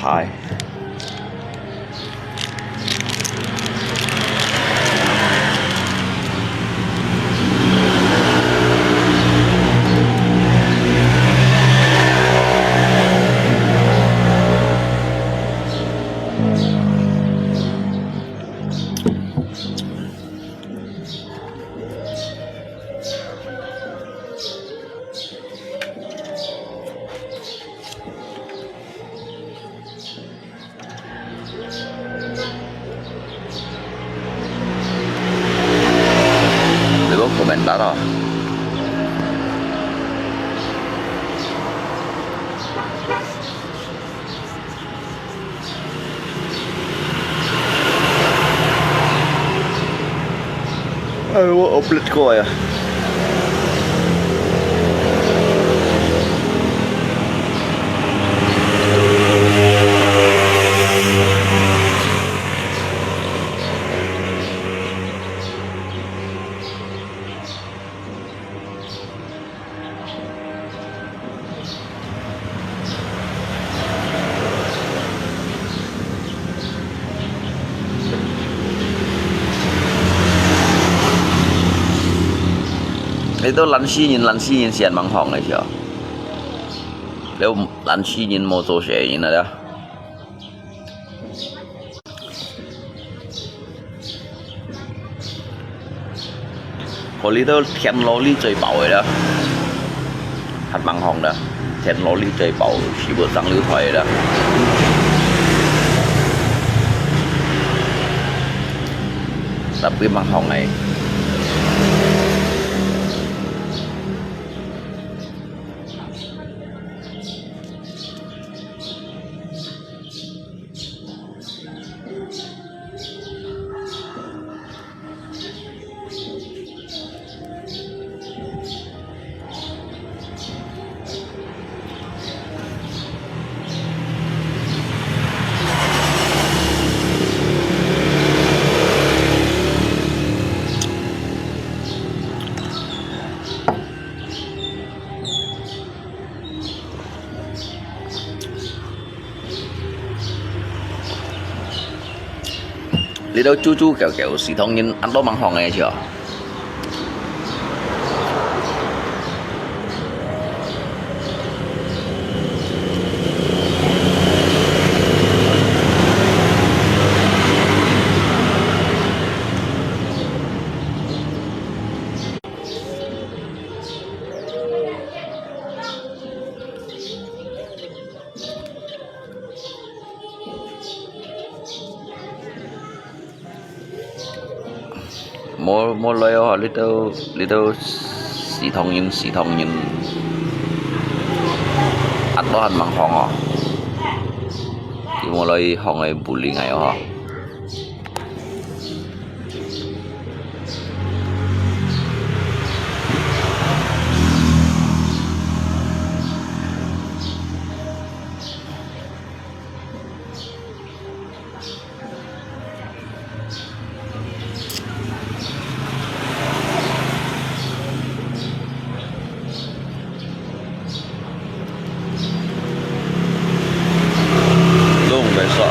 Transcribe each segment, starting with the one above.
菜。Komentar đó. Upload ko ya. Itu lan si nhìn xiên bằng hỏng này chưa? Nếu lan si nhìn mô tô xe nhìn là đó. Có lý đó thiên lô lý chơi bảo rồi đó. Hạt bằng hỏng đó. Thiên lô lý chơi bảo chỉ bữa tăng lưu thoại đó. Tập cái bằng hỏng này. Lý đâu chú kiểu xì thông nhìn ăn đó bằng hòn này chưa? Mua lời họ lý đâu xì thông nhìn ăn đó ăn bằng hòn họ thì mua lời hòn này bù lì ngày họ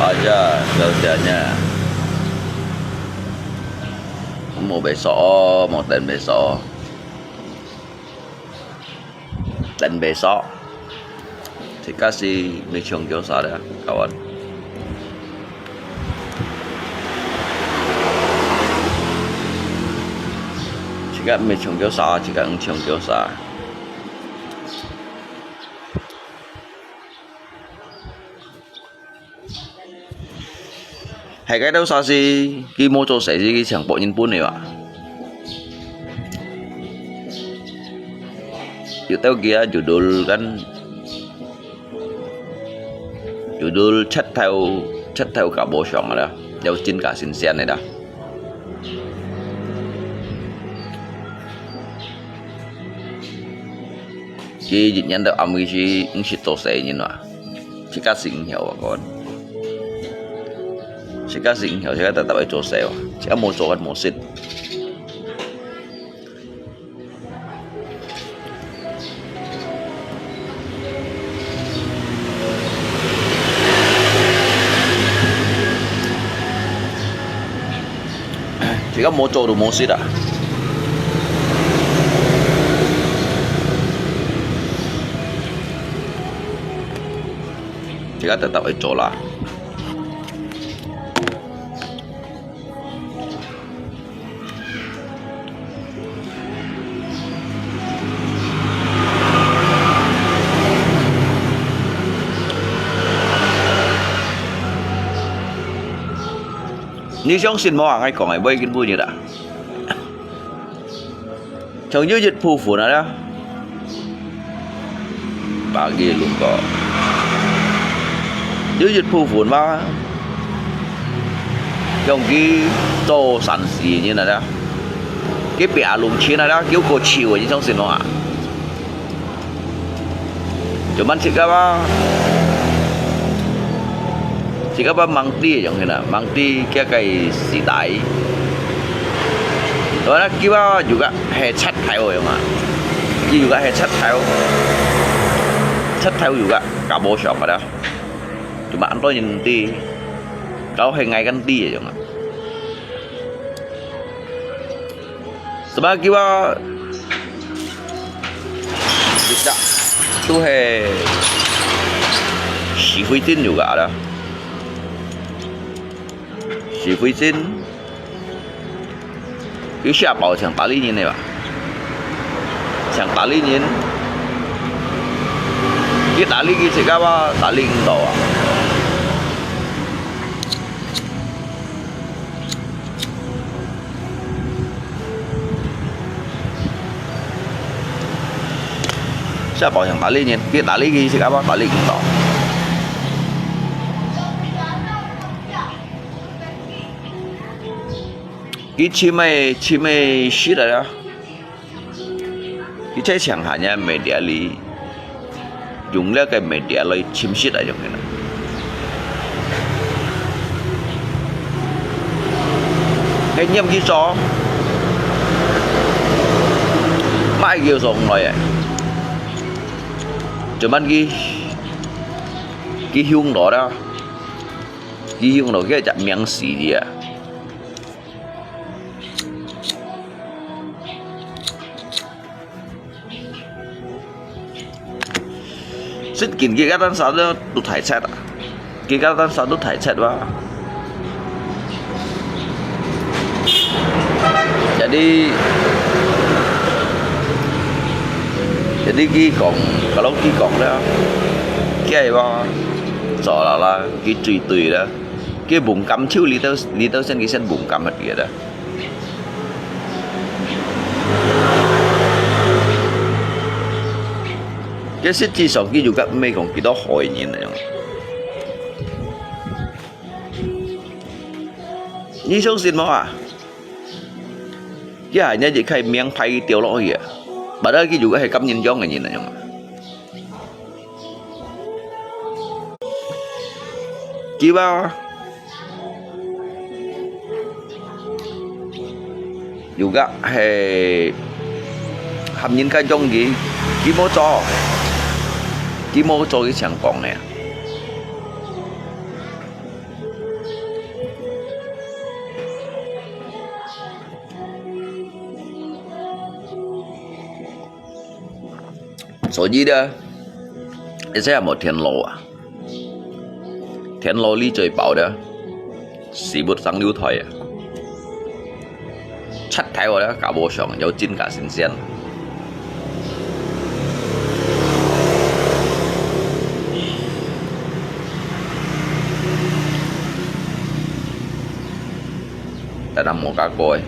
aja kerjanya mau besok mau dan besok thì kasih mechong gyoza ya kawan. Jika mechong gyoza jika engchong gyoza hay cái đâu sao gì khi mua cho sẽ gì cái chẳng bộ nhân bún này ạ. Itu kia judul chất theo cả bộ sòng đó, đều chín cả xin sen này đó. Khi dịch nhân đâu âm cái gì cũng sẽ tổ sẽ như nào, chỉ cả xin hiểu bà con. Chỉ các dính hiểu sẽ tập cho xe chỉ một số một xịt 而家冇做到冇蝕啊！而家特特去做啦。你相信冇啊？我講係咩見本嘢啦？從一月鋪款啦，pagi lupa. 一月鋪款嘛，用佢做善事như này đó，佢別弄錢啦，叫個潮你相信冇啊？就問食噶嘛？Jika apa mangti yang hina, mangti kia kai sidai. Soalnya kita juga chat tahu yang mana, kita juga chat tahu juga kabo shop ada. Cuma anto nanti kau hengai ganti yang mana. Sebab kita bisa tu si Hui Tin juga ada. Si Hui Tin cái xe bảo chẳng 80 nghìn này吧，chẳng 80 nghìn cái 80 cái sẽ cái ba 80 độ à，xe bảo chẳng 80 nghìn cái 80 cái sẽ cái ba 80 độ。cái chim mày xí rồi đó, cái trái chẳng hạn nha media li dùng là cái media lấy chim xí ở trong cái này, cái nhâm cái gió, mai kêu gió nói à, cho bạn cái hung đó, cái hung đó cái chặt miếng xì gì à. Xin kính cái gắt ăn sao đó tụt thải chết à? Cái gắt ăn sao tụt thải chết quá. Jadi cái còn kalau cái còn đó cái ba sợ là cái truy tùy đó cái bụng cắm chiếu lý tơ sen cái sen bụng cắm hết kia đó. cái實際上佢juga未講幾多害人嚟，你相信冇啊？一係呢就係命派掉落去啊，但係佢juga係咁嚴重嘅人嚟，佢話juga係含人家中意，佢冇做。佢冇做嘅情況咧，所以咧，你睇下冇田螺啊，田螺呢最爆咧，是不生溜台啊，出睇我咧搞冇上有真假新鮮。tại nằm một cá coi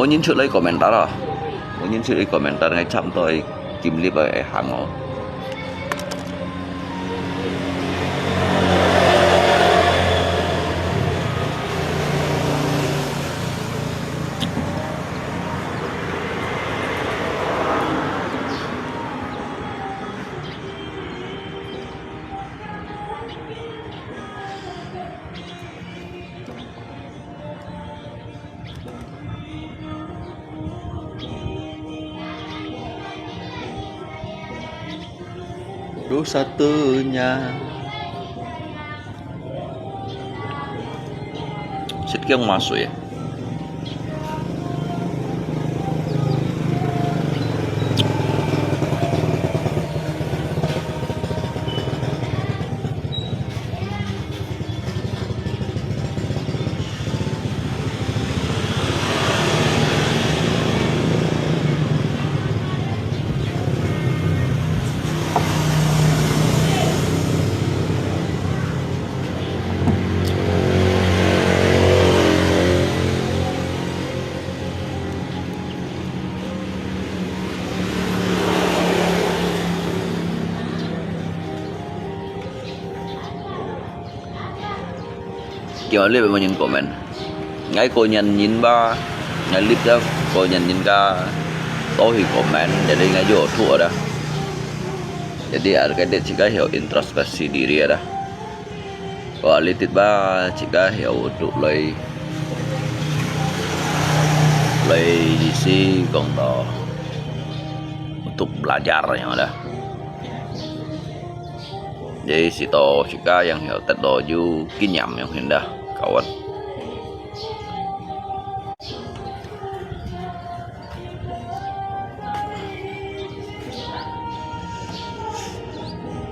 Mau nhìn chữ lấy komentar à? Mau nhìn chữ lấy komentar ngay chăm tôi kim clip ở hàng ngõ. Dosa satunya sedikit yang masuk ya. Kiểu live bao nhiêu comment ngay cô nhận nhìn ba ngay clip đó cô nhận nhìn cả tôi thì comment jadi ngay jual thua dah jadi ada dia jika hiểu introspeksi diri dah kalau lihat ba jika hiểu untuk lấy isi contoh untuk belajar yang ada. Jadi situ jika yang hiểu tận độ du kinh nghiệm yang hendak kawan.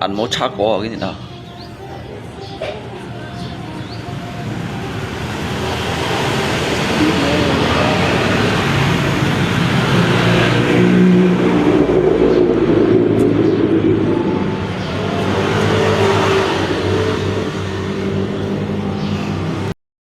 Ăn món chả có cái gì đâu.